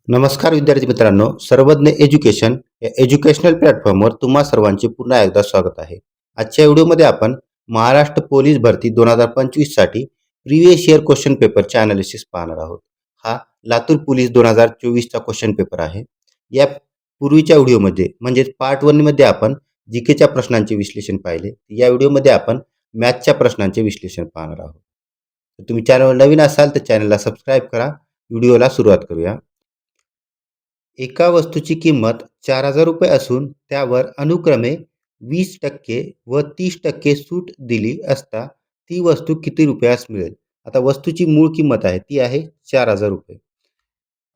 नमस्कार विद्यार्थी मित्रांनो, सर्वज्ञ एज्युकेशन या एज्युकेशनल प्लॅटफॉर्मवर तुम्हा सर्वांचे पुन्हा एकदा स्वागत आहे. आजच्या व्हिडिओमध्ये आपण महाराष्ट्र पोलीस भरती 2025 साठी प्रिव्हियस इयर क्वेश्चन पेपरचे अनालिसिस पाहणार आहोत. हा लातूर पोलीस 2024 चा क्वेश्चन पेपर आहे. या पूर्वीच्या व्हिडिओमध्ये म्हणजेच पार्ट 1 मध्ये आपण जीकेच्या प्रश्नांचे विश्लेषण पाहिले. या व्हिडिओमध्ये आपण मॅथ्सच्या प्रश्नांचे विश्लेषण पाहणार आहोत. तर तुम्ही चॅनलवर नवीन असाल तर चॅनलला सबस्क्राईब करा. व्हिडिओला सुरुवात करूया. एका वस्तूची किंमत 4,000 असून त्यावर अनुक्रमे 20% व 30% सूट दिली असता ती वस्तू किती रुपयास मिळेल? आता वस्तूची मूळ किंमत आहे ती आहे 4,000.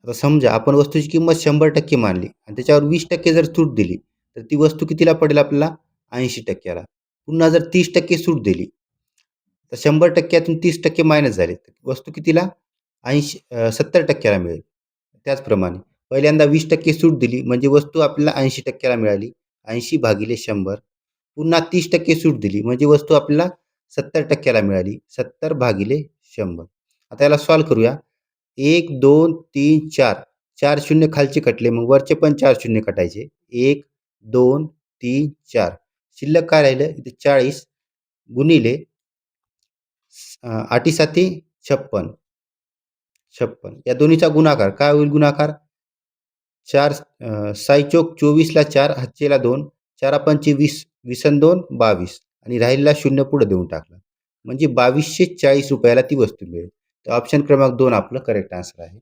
आता समजा आपण वस्तूची किंमत 100% मानली आणि त्याच्यावर 20% जर सूट दिली तर ती वस्तू कितीला पडेल आपल्याला? 80%ला. पुन्हा जर 30% सूट दिली तर 100%तून 30% मायनस झाले तर वस्तू कितीला? 70%ला मिळेल. त्याचप्रमाणे पहिल्यांदा 20% सूट दिली म्हणजे वस्तू आपल्याला 80%ला मिळाली. 80 भागिले 100. पुन्हा 30% सूट दिली म्हणजे वस्तू आपल्याला 70%ला मिळाली. 70 भागिले 100. आता याला सॉल्व्ह करूया. 1, 2, 3, 4. 4 शून्य खालचे कटले मग वरचे पण 4 शून्य कटायचे. 1, 2, 3, 4. शिल्लक काय राहिलं? इथे 40 गुणिले 8 साती 56. 56 या दोन्हीचा गुणाकार काय होईल? गुणाकार 4 साई चोक 24ला 4 हातचेला 2 4 पंचे 20 20 आणि 2 22 आणि राहिलेला शून्य पुढे देऊन टाकला म्हणजे 2240 रुपयाला ती वस्तू मिळेल. तर ऑप्शन क्रमांक 2 आपलं करेक्ट आन्सर आहे.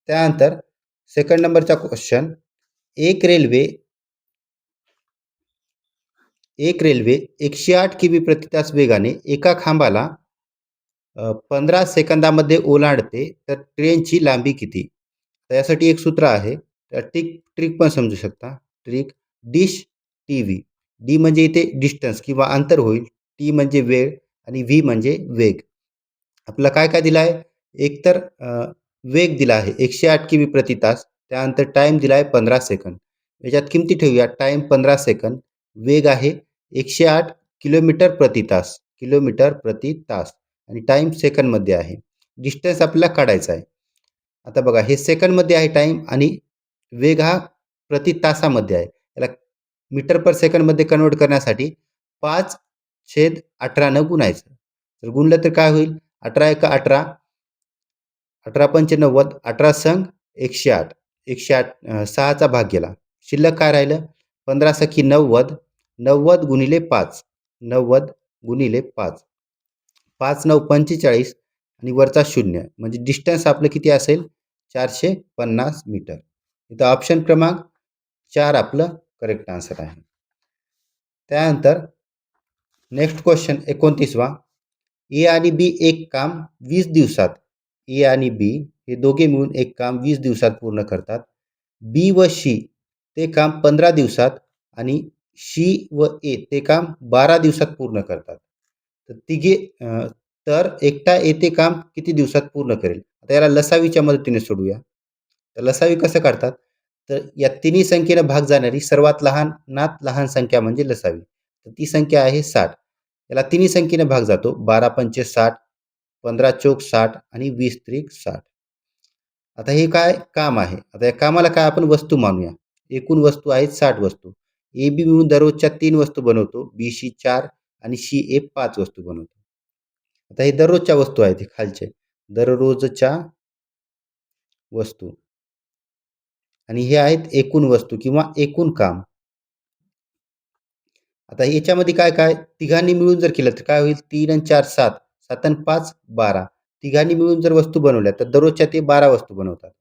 त्यानंतर सेकंड नंबरचा क्वेश्चन. एक रेल्वे 108 किमी प्रति तास वेगाने एका खांबाला 15 सेकंदामध्ये ओलांडते तर ट्रेनची लांबी किती? तर यासाठी एक सूत्र आहे. ट्रिक पण समजू शकता. Trick dish TV. डी म्हणजे इथे डिस्टन्स किंवा अंतर होईल. टी म्हणजे वेळ आणि व्ही म्हणजे वेग. आपला काय काय दिला आहे? एकतर वेग दिला आहे 108 किमी प्रति तास. त्यानंतर टाइम दिला आहे 15 सेकंद. याच्यात किमती ठेवूया. Time 15 second. वेग आहे 108 किलोमीटर प्रति तास. किलोमीटर प्रति तास. आणि टाइम सेकंडमध्ये आहे. डिस्टन्स आपल्याला काढायचा आहे. आता बघा हे सेकंडमध्ये आहे टाइम आणि वेग हा प्रति तासामध्ये आहे. याला मीटर पर सेकंडमध्ये कन्वर्ट करण्यासाठी 5/18 न गुणायचं. तर गुणलं तर काय होईल? 18 एका 18, 18 पंचे 90, 18 संग 108. 108 6चा भाग गेला. शिल्लक काय राहिलं? 15 सखी 90, 90 गुणिले 5, 90 गुणिले 5, 5 9 45 आणि वरचा 0 म्हणजे डिस्टन्स आपलं किती असेल? 450 मीटर. इथं ऑप्शन क्रमांक 4 आपलं करेक्ट आन्सर आहे. त्यानंतर नेक्स्ट क्वेश्चन 29वा. ए आणि बी एक काम 20 दिवसात. ए आणि बी हे दोघे मिळून एक काम 20 दिवसात पूर्ण करतात. बी व सी ते काम 15 दिवसात आणि सी व ए ते काम 12 दिवसात पूर्ण करतात. तर तिघे तर एकटा ए ते काम किती दिवसात पूर्ण करेल? आता याला लसावीच्या मदतीने सोडूया. तर लसावी कसं काढतात? तर या तिन्ही संख्येनं भाग जाणारी सर्वात लहानात लहान संख्या म्हणजे लसावी. तर ती संख्या आहे 60. याला तिन्ही संख्येने भाग जातो. 12 पंचे 60, 15 चोक 60 आणि 20 त्रिक 60. आता हे काय काम आहे? आता या कामाला काय आपण वस्तू मानूया. एकूण वस्तू आहेत 60 वस्तू. ए बी मिळून दररोजच्या 3 वस्तू बनवतो. बी सी 4 आणि सी ए 5 वस्तू बनवतो. आता हे दररोजच्या वस्तू आहेत हे खालचे. दररोजच्या वस्तू आणि हे आहेत एकूण वस्तू किंवा एकूण काम. आता याच्यामध्ये काय काय तिघांनी मिळून जर केलं तर काय होईल? 3 आणि 4 7, 7 आणि 5 12. तिघांनी मिळून जर वस्तू बनवल्या तर दररोजच्या ते 12 वस्तू बनवतात.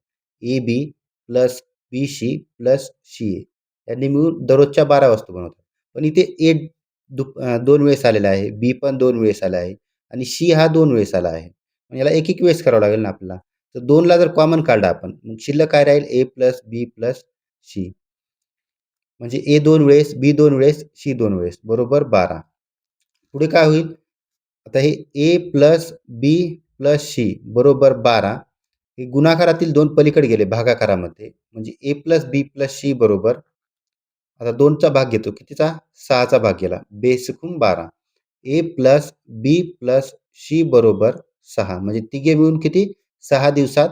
A B plus B C plus C A यांनी मिळून दररोजच्या 12 वस्तू बनवतात. पण इथे ए 2 वेळेस आलेला आहे. बी पण 2 वेळेस आला आहे आणि सी हा 2 वेळेस आला आहे. मग याला एक वेळेस करावं लागेल ना आपल्याला. तर 2 ला जर कॉमन काढला आपण मग शिल्लक काय राहील? ए प्लस बी प्लस सी. म्हणजे ए 2 वेळेस, बी 2 वेळेस, सी 2 वेळेस बरोबर 12. पुढे काय होईल? आता हे ए प्लस बी प्लस सी बरोबर 12. हे गुणाकारातील 2 पलीकडे गेले भागाकारामध्ये म्हणजे ए प्लस बी प्लस सी बरोबर. आता 2चा भाग घेतो. कितीचा? 6चा भाग गेला. बेसकून 12. ए प्लस बी प्लस सी बरोबर 6 म्हणजे तिघे मिळून किती? 6 दिवसात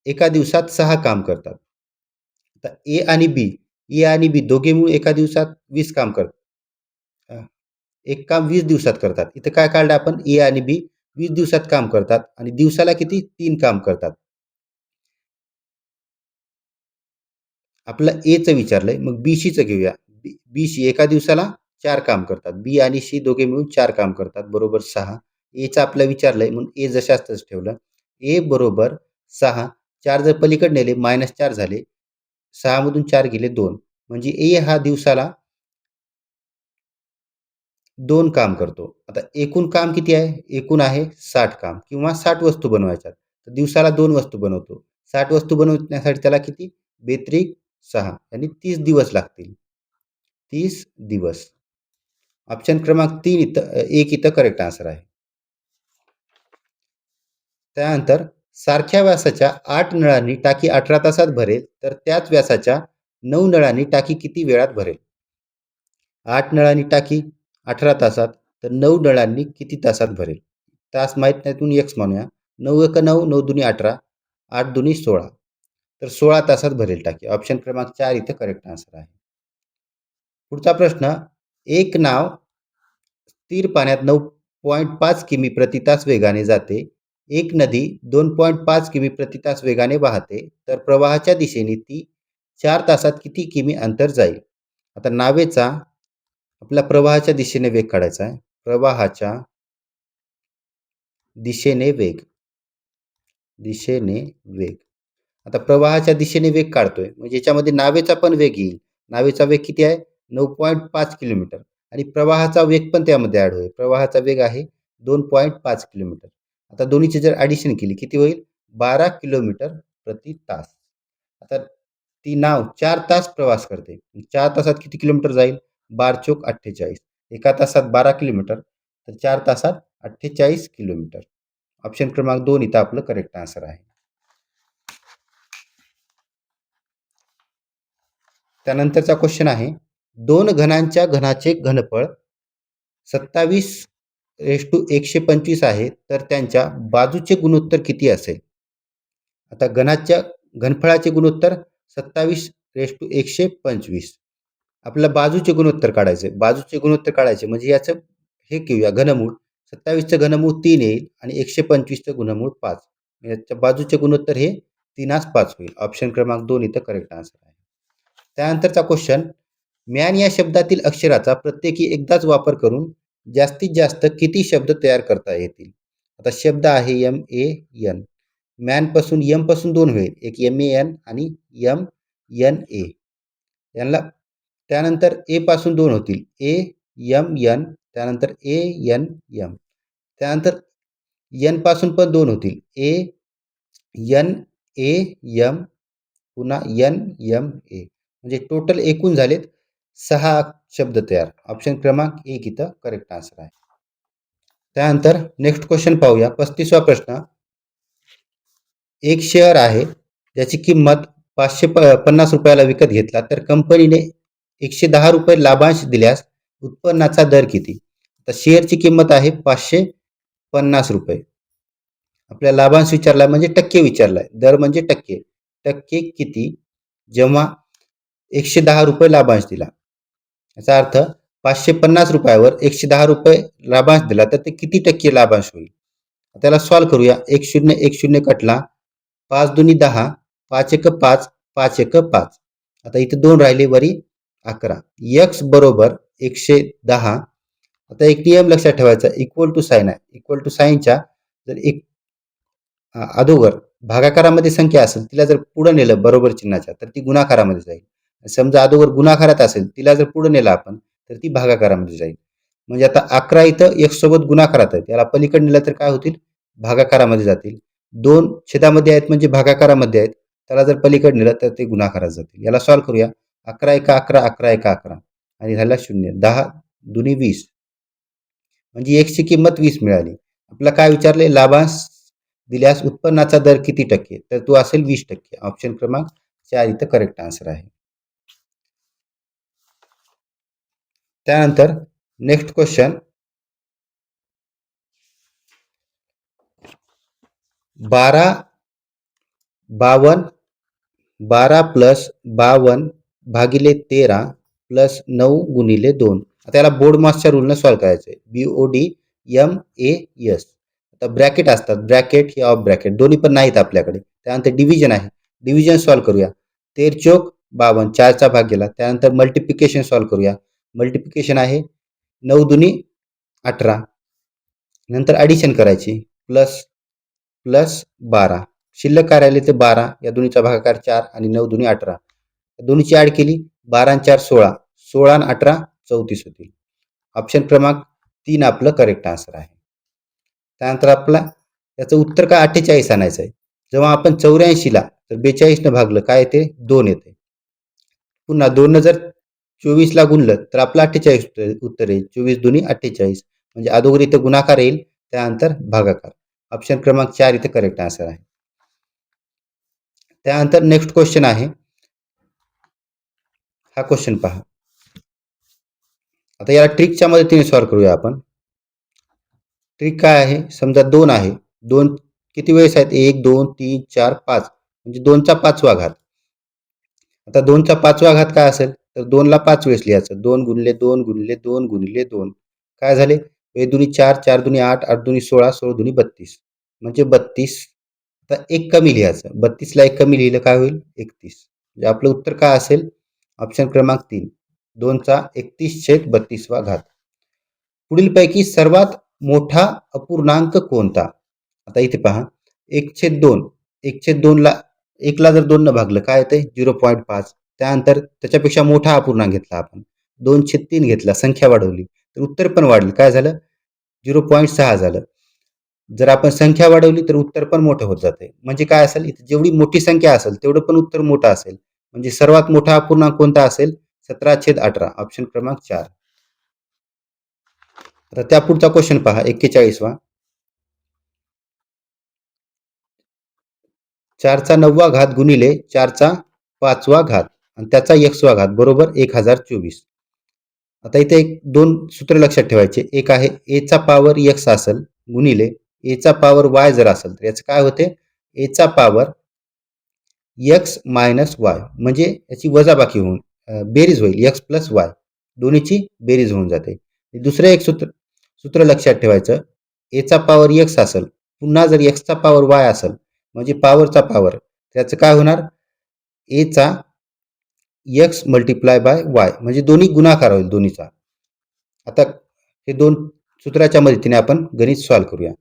एका दिवसात 6 काम करतात. आता ए आणि बी दोघे मिळून एका दिवसात 20 काम करतात. अ, एक काम 20 दिवसात करतात. इथं काय काढलं आपण ए आणि बी 20 दिवसात काम करतात आणि दिवसाला किती 3 काम करतात. आपलं एचं विचारलंय मग बीशीचं घेऊया. बीशी एका दिवसाला 4 काम करतात. बी आणि सी दोघे मिळून 4 काम करतात. बरोबर 6. एचं आपलं विचारलंय म्हणून ए जशास तसं ठेवलं. ए बरोबर 6. 4 जर पलीकडे नेले -4 झाले. 6 मधून 4 गेले 2. म्हणजे ए हा दिवसाला 2 काम करतो. आता एकूण काम किती आहे? एकूण आहे 60 काम किंवा 60 वस्तू बनवायच्यात. तर दिवसाला 2 वस्तू बनवतो. 60 वस्तू बनवण्यासाठी त्याला किती? बेत्रिक 6 आणि 30 दिवस लागतील. 30 दिवस. ऑप्शन क्रमांक 3 इथं 1 इथं करेक्ट आन्सर आहे. त्यानंतर सारख्या व्यासाच्या 8 नळांनी टाकी 18 तासात भरेल, तर त्याच व्यासाच्या 9 नळांनी टाकी किती वेळात भरेल? 8 नळांनी टाकी 18 तासात, तर 9 नळांनी किती तासात भरेल? तास माहीत नाही म्हणून एक्स म्हणूया. 9 एक 9, 9 दुनी 18, 8 दुनी 16. तर 16 तासात भरेल टाकी. ऑप्शन क्रमांक 4 इथं करेक्ट आन्सर आहे. पुढचा प्रश्न, एक नाव स्थिर पाण्यात 9.5 किमी प्रति तास वेगाने जाते. एक नदी 2.5 किमी प्रति तास वेगाने वाहते. तर प्रवाहाच्या दिशेने ती 4 तासात किती किमी अंतर जाईल? आता नावेचा आपल्या प्रवाहाच्या दिशेने वेग काढायचा आहे. प्रवाहाच्या दिशेने वेग. दिशेने वेग. आता प्रवाहाच्या दिशेने वेग काढतोय. म्हणजे याच्यामध्ये नावेचा पण वेग येईल. नावेचा वेग किती आहे? 9.5 किलोमीटर आणि प्रवाहाचा वेग पण त्यामध्ये ॲड होईल. प्रवाहाचा वेग आहे 2.5 किलोमीटर. आता दोन्हीची जर ॲडिशन केली किती होईल? 12 किलोमीटर प्रति तास. आता ती नाव 4 तास प्रवास करते. 4 तासात किती किलोमीटर जाईल? 12 चोक 48. एका तासात 12 किलोमीटर, तर 4 तासात 48 किलोमीटर. ऑप्शन क्रमांक 2 इथं आपलं करेक्ट आन्सर आहे. त्यानंतरचा क्वेश्चन आहे, 2 घनांच्या घनाचे घनफळ 27:125 आहे, तर त्यांच्या बाजूचे गुणोत्तर किती असेल? आता घनफळाचे गुणोत्तर 27:125. आपल्याला बाजूचे गुणोत्तर काढायचे. बाजूचे गुणोत्तर काढायचे म्हणजे याचं हे घेऊया घनमूळ. 27चं घनमूळ 3 येईल आणि 125चं घनमूळ 5. याच्या बाजूचे गुणोत्तर हे 3:5 होईल. ऑप्शन क्रमांक 2 इथं करेक्ट आन्सर आहे. त्यानंतरचा क्वेश्चन, म्यान या शब्दातील अक्षराचा प्रत्येकी एकदाच वापर करून जास्तीत जास्त किती शब्द तयार करता येतील? आता शब्द आहे MAN. मॅन पासून एम पासून 2 होईल. एक MAN आणि MNA. यांना त्यानंतर ए पासून 2 होतील. AMN त्यानंतर ANM. त्यानंतर एन पासून पण 2 होतील. ANAM पुन्हा NMA. म्हणजे टोटल एकूण झालेत 6 शब्द तयार. ऑप्शन क्रमांक 1 इथं करेक्ट आन्सर आहे. त्यानंतर नेक्स्ट क्वेश्चन पाहूया. 35वा प्रश्न. एक शेअर आहे ज्याची किंमत 550 रुपयाला विकत घेतला, तर कंपनीने 110 रुपये लाभांश दिल्यास उत्पन्नाचा दर किती? तर शेअरची किंमत आहे 550 रुपये. आपल्या लाभांश विचारला म्हणजे टक्के विचारलाय. दर म्हणजे टक्के. टक्के किती जेव्हा 110 रुपये लाभांश दिला? याचा अर्थ 550 रुपयावर 110 रुपये लाभांश दिला तर ते किती टक्के लाभांश होईल? त्याला सॉल्व्ह करूया. 1 0 कटला. 5 दुनी 10, 5 एक 5, 5 एक 5. आता इथे 2 राहिले, वरी 11. x बरोबर 110. आता एक नियम लक्षात ठेवायचा, इक्वल टू साइन आहे. इक्वल टू साइनच्या जर एक अगोदर भागाकारामध्ये संख्या असेल, तिला जर पुढे नेलं बरोबर चिन्हाच्या, तर ती गुणाकारामध्ये जाईल. समजा अगोदर गुणाकारात असेल, तिला जर पुढे नेलं आपण, तर ती भागाकारामध्ये जाईल. म्हणजे आता 11 इथं x सोबत गुणाकारात आहे. त्याला पलीकडे नेलं तर काय होतील? भागाकारामध्ये जातील. 2 छेदामध्ये आहेत म्हणजे भागाकारामध्ये आहेत. त्याला जर पलीकडे नेलं तर ते गुणाकारात जातील. याला सॉल्व्ह करूया. 11 एका 11, 11 एका 11 आणि झाला 0. 10 दुनी 20 म्हणजे x ची किंमत 20 मिळाली. आपल्याला काय विचारले? लाभांश दिल्यास उत्पन्नाचा दर किती टक्के? तर तो असेल 20%. ऑप्शन क्रमांक 4 इथं करेक्ट आन्सर आहे. त्यानंतर नेक्स्ट क्वेश्चन, 12 52 12 प्लस 52 भागिले 13 प्लस 9 गुणिले 2. आता याला बोर्ड मासच्या रूलनं सॉल्व्ह करायचं आहे. BODMAS. आता ब्रॅकेट असतात, ब्रॅकेट हे ऑफ ब्रॅकेट दोन्ही पण नाहीत आपल्याकडे. त्यानंतर डिव्हिजन आहे, डिव्हिजन सॉल्व्ह करूया. 13 चोक 52, 4चा भाग गेला. त्यानंतर मल्टिप्लिकेशन सॉल्व्ह करूया. मल्टिप्लिकेशन आहे 9 दुनी 18. नंतर ॲडिशन करायची, प्लस प्लस 12. शिल्लक काय राहिले ते 12, या दोन्हीचा भागाकार 4 आणि 9 दुनी 18. दोन्हीची ॲड केली, 12 आणि 4 16, 16 आणि 18 34 होतील. ऑप्शन क्रमांक 3 आपलं करेक्ट आन्सर आहे. त्यानंतर आपला याचं उत्तर काय 48 आणायचं आहे. जेव्हा आपण 84ला तर 42 भागलं काय येते 2 येते. पुन्हा 2 जर 24ला गुणलं तर आपलं 48 उत्तर येईल. 24 दुनी 48, म्हणजे अगोदर इथं गुणाकार येईल, त्यानंतर भागाकार. ऑप्शन क्रमांक 4 इथे करेक्ट आन्सर आहे. त्यानंतर नेक्स्ट क्वेश्चन आहे, हा क्वेश्चन पहा. आता याला ट्रिकच्या मदतीने सॉल्व्ह करूया आपण. ट्रिक काय आहे, समजा 2 आहे, 2 किती वेळेस आहेत, 1 2 3 4 5, म्हणजे 2चा 5वा घात. आता 2चा 5वा घात काय असेल, तर 2ला 5 वेळेस लिहायचं. 2 गुणिले 2 गुणिले 2 गुणिले 2 काय झाले, 1 दुनी 4, 4 दुनी 8, 8 दुनी 16, 16 दुनी 32, म्हणजे 32. आता एक कमी लिहायचं, 32ला एक कमी लिहिलं काय होईल 31. म्हणजे आपलं उत्तर काय असेल, ऑप्शन क्रमांक 3, 2चा 31/32वा घात. पुढीलपैकी सर्वात मोठा अपूर्णांक कोणता. आता इथे पहा, 1/2, 1/2ला 1ला जर 2 न भागलं काय येते 0.5. त्यानंतर त्याच्यापेक्षा मोठा अपूर्णांक घेतला आपण, 2/3 घेतला, संख्या वाढवली तर उत्तर पण वाढलं, काय झालं 0.6 झालं. जर आपण संख्या वाढवली तर उत्तर पण मोठं होत जाते. म्हणजे काय असेल, इथे जेवढी मोठी संख्या असेल तेवढं पण उत्तर मोठं असेल. म्हणजे सर्वात मोठा अपूर्णांक कोणता असेल, 17/18, ऑप्शन क्रमांक 4. आता त्या पुढचा क्वेश्चन पहा, 41वा. 4चा 9वा घात गुणिले 4चा 5वा घात आणि त्याचा 1वा घात बरोबर 1024. आता इथे एक 2 सूत्र लक्षात ठेवायचे. एक आहे ए चा पॉवर x असेल गुणिले ए चा पॉवर y जर असेल तर याचं काय होते, ए चा पॉवर x मायनस y, म्हणजे याची वजाबाकी होऊन बेरीज होईल, x प्लस y, दोन्हीची बेरीज होऊन जाते. दुसरं एक सूत्र लक्षात ठेवायचं, ए चा पॉवर x असेल, पुन्हा जर x चा पॉवर y असेल म्हणजे पॉवरचा पॉवर, त्याचं काय होणार, ए चा x मल्टिप्लाय बाय y, म्हणजे दोन्ही गुणाकार होईल दोन्हीचा. आता हे दोन सूत्राच्या मदतीने आपण गणित सॉल्व्ह करूया.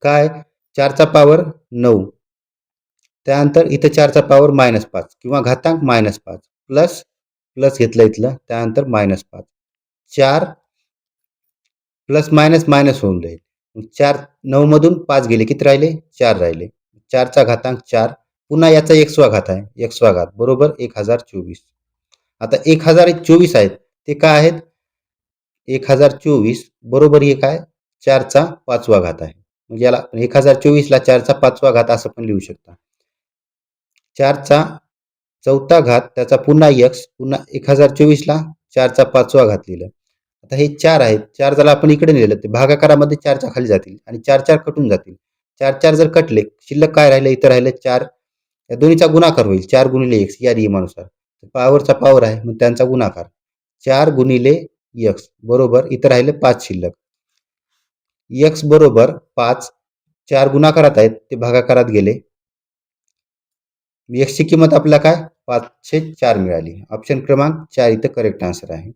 काय, 4चा पॉवर 9, त्यानंतर इथं 4चा पॉवर -5 किंवा घातांक -5 प्लस प्लस घेतलं इथलं, त्यानंतर -5, 4 प्लस मायनस मायनस होऊन जाईल. 4 9 मधून 5 गेले, किती राहिले 4 राहिले. 4चा घातांक 4, पुन्हा याचा 1वा घात आहे, 1वा घात बरोबर 1024. आता 1024 आहेत ते काय आहेत, 1024 बरोबर हे काय 4चा 5वा घात आहे. म्हणजे याला 1024ला 4चा 5वा घात असं पण लिहू शकता. 4चा 4था घात त्याचा पुन्हा x, पुन्हा 1024ला 4चा 5वा घात लिहिलं. आता हे 4 आहेत, 4 जर आपण इकडे नेलं तर भागाकारामध्ये 4च्या खाली जातील आणि 4 4 कटून जातील. 4 4 जर कटले, शिल्लक काय राहिलं, इथं राहिलं 4, या दोन्हीचा गुणाकार होईल 4 गुणिले x या नियमानुसार. पॉवरचा पॉवर आहे मग त्यांचा गुणाकार 4 गुणिले x बरोबर इथं राहिले 5 शिल्लक. x बरोबर 5, 4 गुणाकारात आहेत ते भागाकारात गेले, x ची किंमत आपल्याला काय 5/4 मिळाली. ऑप्शन क्रमांक 4 इथं करेक्ट आन्सर आहे.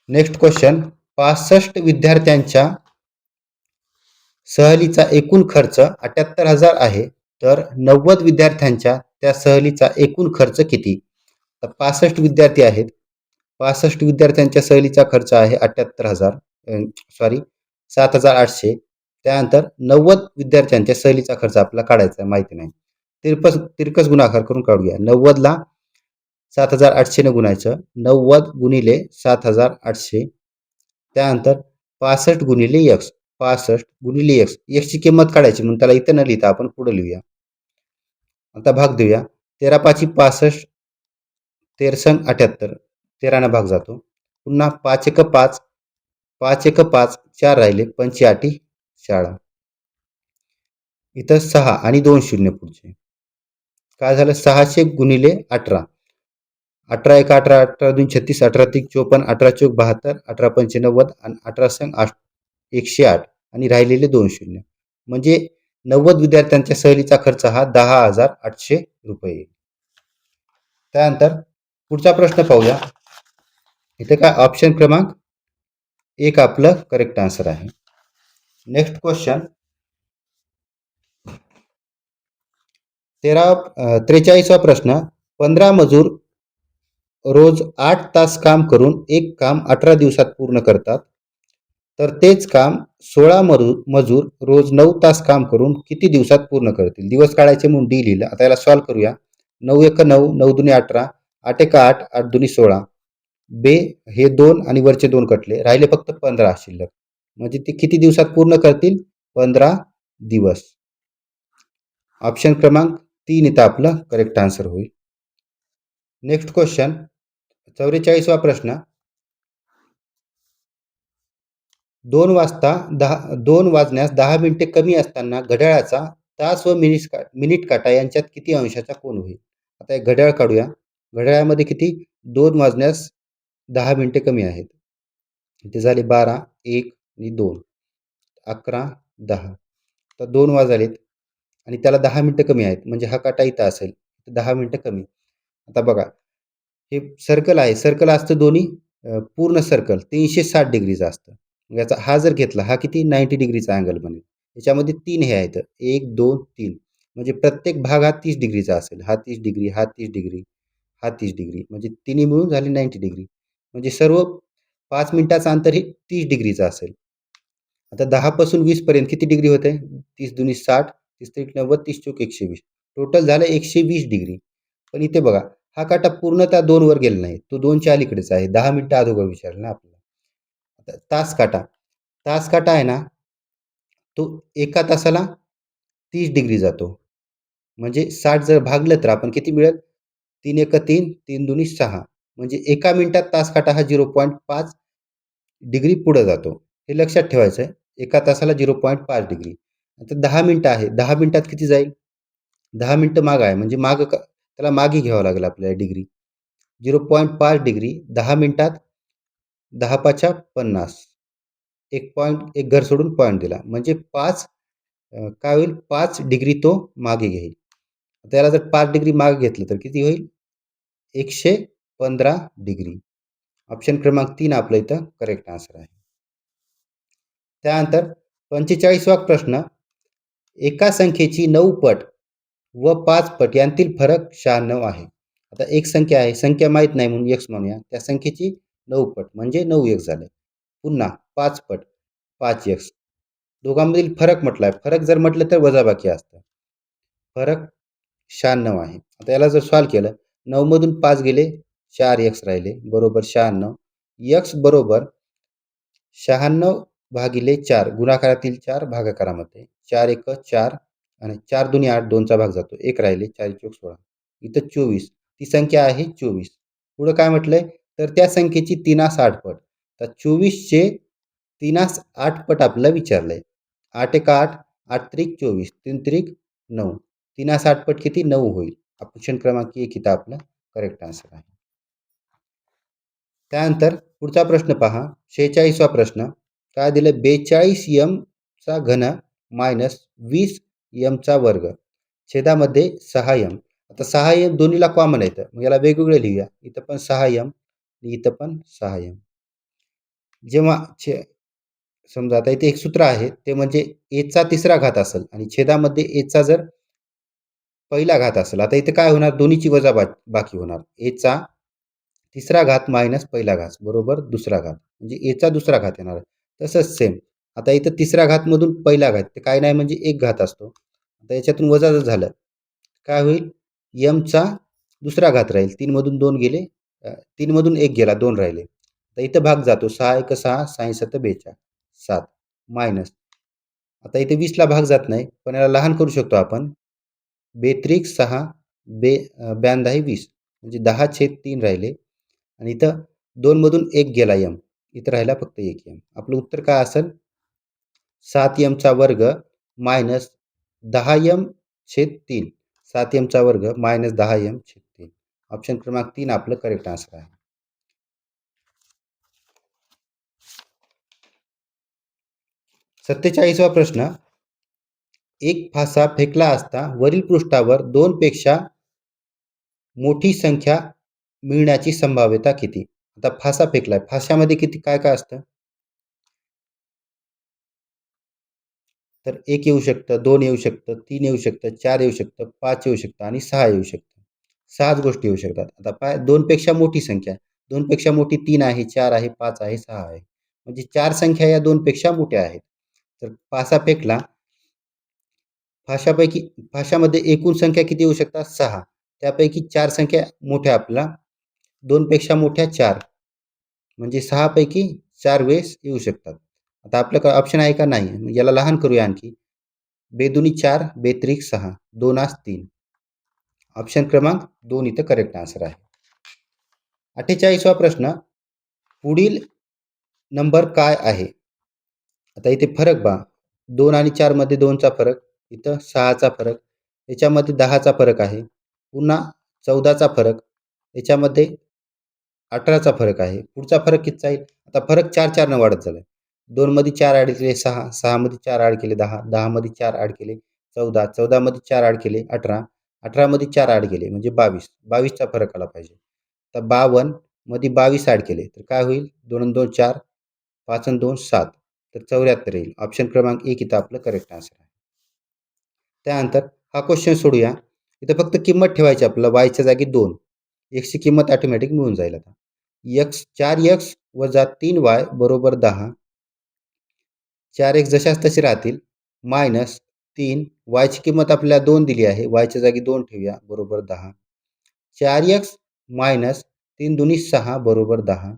नेक्स्ट क्वेश्चन, 65 विद्यार्थ्यांच्या सहलीचा एकूण खर्च 78,000 आहे, तर 90 विद्यार्थ्यांच्या त्या सहलीचा एकूण खर्च किती. तर 65 विद्यार्थी आहेत, 65 विद्यार्थ्यांच्या सहलीचा खर्च आहे 78,000, सॉरी 7,800. त्यानंतर 90 विद्यार्थ्यांच्या सहलीचा खर्च आपल्याला काढायचा आहे, माहिती नाही. तिरकस गुणाकार करून काढूया. 90ला 7,800 ने गुणायचं, 90 गुणिले 7,800, त्यानंतर 65 गुणिले x, 65 गुणिले x, x ची किंमत काढायची म्हणून त्याला इथं न लिहिता आपण पुढे लिहूया. आता भाग देऊया, 13 5 65, 13 78, 13 भाग जातो, पुन्हा 5 1 5, 5 1 5, 4 राहिले, 5 8 शाळा. इथं 6 आणि 2 शून्य पुढचे. काय झालं 600 गुणिले 18. 18 एक 18, 18 2 36, 18 3 54, 18 चौक 72, 18 पंचे 90 आणि 18 संग 108 आणि राहिलेले 2 शून्य. म्हणजे 90 विद्यार्थ्यांच्या सहलीचा खर्च हा 10,800 रुपये. त्यानंतर पुढचा प्रश्न पाहूया. इथे काय ऑप्शन क्रमांक 1 आपलं करेक्ट आन्सर आहे. नेक्स्ट क्वेश्चन 43वा प्रश्न. 15 मजूर रोज 8 तास काम करून एक काम 18 दिवसात पूर्ण करतात. तर तेच काम 16 मजूर रोज 9 तास काम करून किती दिवसात पूर्ण करतील? दिवस काढायचे म्हणून डी लिहिलं. आता याला सॉल्व्ह करूया. 9 एक 9, 9 दुनी 18, 8 एक 8, 8 दुनी 16. बे हे 2 आणि वरचे 2 कटले. राहिले फक्त 15 शिल्लक. म्हणजे ते किती दिवसात पूर्ण करतील? 15 दिवस. ऑप्शन क्रमांक 3 इथं आपलं करेक्ट आन्सर होईल. नेक्स्ट क्वेश्चन 44वा प्रश्न. 2 वाजण्यास 10 मिनिटे कमी असताना घड्याळाचा तास व मिनिट काटा यांच्यात किती अंशाचा कोन होईल? आता एक घड्याळ काढूया. घड्याळामध्ये किती 2 वाजण्यास 10 मिनिटे कमी आहेत. ते झाले 12, 1 आणि 2, 11, 10. तर 2 वाजलेत आणि त्याला 10 मिनिटं कमी आहेत. म्हणजे हा काटा इथं असेल. 10 मिनिटं कमी. आता बघा हे सर्कल आहे. सर्कल असतं दोन्ही पूर्ण सर्कल 360 डिग्रीचं असतं. मग याचा हा जर घेतला हा किती 90 डिग्रीचा अँगल बनेल. याच्यामध्ये 3 हे आहेत. 1, 2, 3 म्हणजे प्रत्येक भाग हा 30 डिग्रीचा असेल. हा 30 डिग्री, हा 30 डिग्री, हा 30 डिग्री म्हणजे तिन्ही मिळून झाले 90 डिग्री. म्हणजे सर्व 5 मिनिटाचं अंतर हे 30 डिग्रीचं असेल. आता 10 पासून 20 पर्यंत किती डिग्री होते? 30 दुनी 60, 30 त्रिक 90, 30 चौक 120. टोटल झालं 120 डिग्री. पण इथे बघा हा काटा पूर्णतः 2 वर गेला नाही. तो 2च्या अलीकडेच आहे. 10 मिनिटं अगोदर विचारलं ना आपल्याला. आता तास काटा. तास काटा आहे ना, तो एका तासाला 30 डिग्री जातो. म्हणजे 60 जर भागलं तर आपण किती मिळेल? 3 एका 3, 3 दुनी 6. म्हणजे एका मिनिटात तास काटा हा 0.5 डिग्री पुढे जातो. हे लक्षात ठेवायचं आहे. एका तासाला 0.5 डिग्री. आता 10 मिनिटं आहे. 10 मिनिटात किती जाईल? 10 मिनिटं मागं आहे. म्हणजे मागं त्याला मागे घ्यावं लागेल आपल्याला डिग्री. 0.5 डिग्री 10 मिनिटात 10 पाचा 50. एक घर सोडून पॉइंट दिला. म्हणजे 5 काय होईल 5 डिग्री तो मागे घेईल. त्याला जर 5 डिग्री मागे घेतलं तर किती होईल? 115 डिग्री. ऑप्शन क्रमांक 3 आपलं इथं करेक्ट आन्सर आहे. त्यानंतर 45वा प्रश्न. एका संख्येची 9 पट व 5 पट यांतील फरक 96 आहे. आता एक संख्या आहे. संख्या माहीत नाही म्हणून x म्हणूया. त्या संख्येची 9 पट म्हणजे 9x झाले. पुन्हा 5 पट 5x. दोघांमधील फरक म्हटलाय. फरक जर म्हटलं तर वजाबाकी असतं. फरक 96 आहे. आता याला जर सॉल्व्ह केलं 9 मधून 5 गेले 4x राहिले बरोबर 96. x बरोबर 96 भागिले 4 गुणाकारातील 4 भागाकारामध्ये 4 एक 4 आणि 4 दुनी 8 2चा भाग जातो. 1 राहिले 4 चौक 16. इथं 24 ती संख्या आहे 24. पुढं काय म्हटलंय तर त्या संख्येची 3 8 पट. तर 24चे 3 8 पट आपल्याला विचारलंय. 8 एक 8, 8 त्रिक 24, 3 त्रिक 9. 3 8 पट किती 9 होईल. ऑप्शन क्रमांक 1 इथं आपला करेक्ट आन्सर आहे. त्यानंतर पुढचा प्रश्न पहा 46वा प्रश्न. काय दिलं 42 m चा घन मायनस 20 m चा वर्ग छेदामध्ये 6 m. आता 6 m दोन्हीला कॉमन येतं. मग याला वेगवेगळे लिहूया. इथं पण 6 m इथं पण 6 m. जेव्हा समजा आता इथे एक सूत्र आहे ते म्हणजे a चा तिसरा घात असेल आणि छेदामध्ये a चा जर पहिला घात असेल. आता इथे काय होणार दोन्हीची बाकी होणार. a चा तिसरा घात मायनस पहिला घात बरोबर दुसरा घात म्हणजे a चा दुसरा घात येणार. तसंच सेम. आता इथं तिसऱ्या घातमधून पहिला घात ते काय नाही म्हणजे एक घात असतो. आता याच्यातून वजा जर झालं काय होईल m चा दुसरा घात राहील. 3 मधून 2 गेले 3 मधून 1 गेला 2 राहिले. तर इथं भाग जातो 6 एक 6 6 7 42 7 मायनस. आता इथे 20 ला भाग जात नाही पण याला लहान करू शकतो आपण. बेत्रिक 6 42 20 म्हणजे 10/3 राहिले. आणि इथं 2 मधून 1 गेला m. इथं राहिला फक्त 1 m. आपलं उत्तर काय असेल 7 m चा वर्ग मायनस 10m/3 7mचा वर्ग मायनस 10m/3. ऑप्शन क्रमांक 3 आपलं करेक्ट आन्सर आहे. 47वा प्रश्न. एक फासा फेकला असता वरील पृष्ठावर 2 पेक्षा मोठी संख्या मिळण्याची संभाव्यता किती? आता फासा फेकलाय. फाश्यामध्ये किती काय काय असतं? तर 1 येऊ शकतं, 2 येऊ शकतं, 3 येऊ शकतं, 4 येऊ शकतं, 5 येऊ शकतं आणि 6 येऊ शकतं. 6च गोष्टी येऊ शकतात. आता पाय 2 पेक्षा मोठी संख्या. 2 पेक्षा मोठी 3 आहे, 4 आहे, 5 आहे, 6 आहे. म्हणजे 4 संख्या या 2 पेक्षा मोठ्या आहेत. तर फासा फेकला. फाशापैकी फाशामध्ये एकूण संख्या किती येऊ शकतात? 6. त्यापैकी 4 संख्या मोठ्या आपल्याला 2 पेक्षा मोठ्या 4 म्हणजे 6 पैकी 4 वेळेस येऊ शकतात. आता आपल्याकडे ऑप्शन आहे का? नाही. याला लहान करूया आणखी. बेदुनी 4, बेत्रिक 6, 2 3. ऑप्शन क्रमांक 2 इथं करेक्ट आन्सर आहे. 48वा प्रश्न. पुढील नंबर काय आहे? आता इथे फरक पहा. 2 आणि 4 मध्ये 2चा फरक, इथं 6चा फरक, याच्यामध्ये 10चा फरक आहे. पुन्हा 14चा फरक, याच्यामध्ये 18चा फरक आहे. पुढचा फरक कितीचा येईल? आता फरक 4 ने वाढत चाललाय. 2 मध्ये 4 ॲड केले 6, 6 मध्ये 4 ॲड केले 10, 10 मध्ये 4 ॲड केले 14, 14 मध्ये 4 ॲड केले 18, 18 मध्ये 4 ॲड केले म्हणजे 22, 22चा फरक आला पाहिजे. तर 52 मध्ये 22 ॲड केले तर काय होईल? 2 आणि 2 4, 5 आणि 2 7, तर 74 येईल. ऑप्शन क्रमांक 1 इथं आपलं करेक्ट आन्सर आहे. त्यानंतर हा क्वेश्चन सोडूया. इथं फक्त किंमत ठेवायची आपल्याला yच्या जागी 2. xची किंमत ऑटोमॅटिक मिळून जाईल आता. 4x वजा 3y बरोबर 10. 4x जशाच तसे राहतील. मायनस 3 yची किंमत आपल्याला 2 दिली आहे. yच्या जागी 2 ठेवूया बरोबर 10. 4x मायनस 3 दुनी 6 बरोबर 10.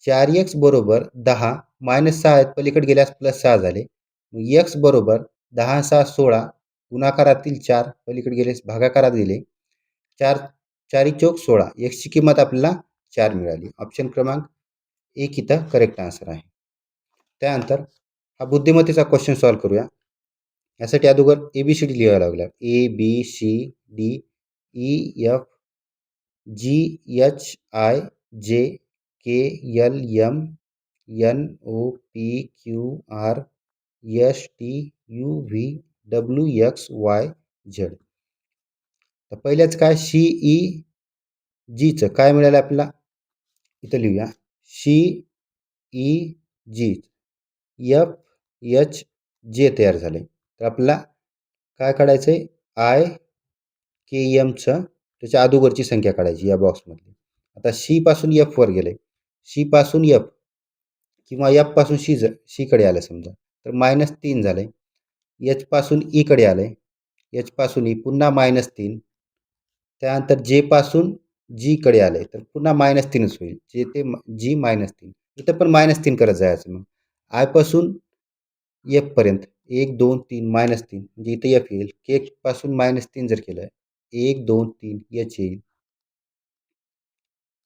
4x बरोबर 10 मायनस 6 आहेत पलीकडे गेल्यास प्लस 6 झाले. x बरोबर 10 6 16 गुणाकारातील 4 पलीकडे गेल्यास भागाकारात गेले. 4 4 चौक 16. x ची किंमत आपल्याला 4 मिळाली. ऑप्शन क्रमांक 1 इथं करेक्ट आन्सर आहे. त्यानंतर हा बुद्धिमत्तेचा क्वेश्चन सॉल्व्ह करूया. यासाठी अगोदर ABCD लिहायला लागला. ABCD EF GHIJKLM NOPQRSTUVWXYZ. तर पहिल्याच काय CEGचं काय मिळालं आपल्याला? इथं लिहूया. CEG FHJ तयार झाले. तर आपल्याला काय काढायचं आहे? IKMचं त्याच्या अगोदरची संख्या काढायची या बॉक्समधली. आता C पासून F वर गेले. C पासून F किंवा F पासून C कडे आलं समजा तर -3 झाले. H पासून E कडे आले. H पासून E पुन्हा -3. त्यानंतर J पासून G कडे आले तर पुन्हा -3च होईल. J ते G -3. इथं पण -3 करत जायचं मग. I पासून F पर्यंत 1 2 3 -3 म्हणजे इथे F येईल. K पासून -3 जर केलं 1 2 3 H येईल.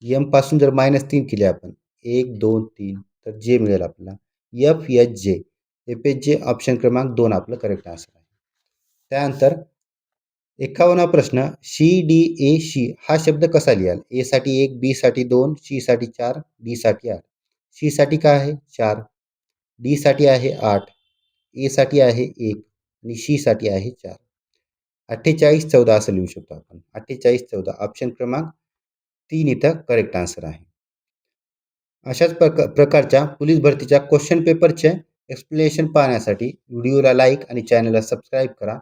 M पासून जर -3 केले आपण 1 2 3 तर J मिळेल आपल्याला. FHJ. FHJ ऑप्शन क्रमांक 2 आपलं करेक्ट आन्सर आहे. त्यानंतर 51वा प्रश्न. CDAC हा शब्द कसा लिहाल? A साठी 1, B साठी 2, C साठी 4, D साठी 8. C साठी काय आहे? 4. D साठी आहे 8. A साठी आहे 1 आणि C साठी आहे 4. 48 14 असं लिहू शकतो आपण. 48 14 ऑप्शन क्रमांक 3 इथं करेक्ट आन्सर आहे. अशाच प्रकारच्या पोलीस भरतीच्या क्वेश्चन पेपरचे एक्सप्लेनेशन पाहण्यासाठी व्हिडिओला लाईक आणि चॅनलला सबस्क्राईब करा.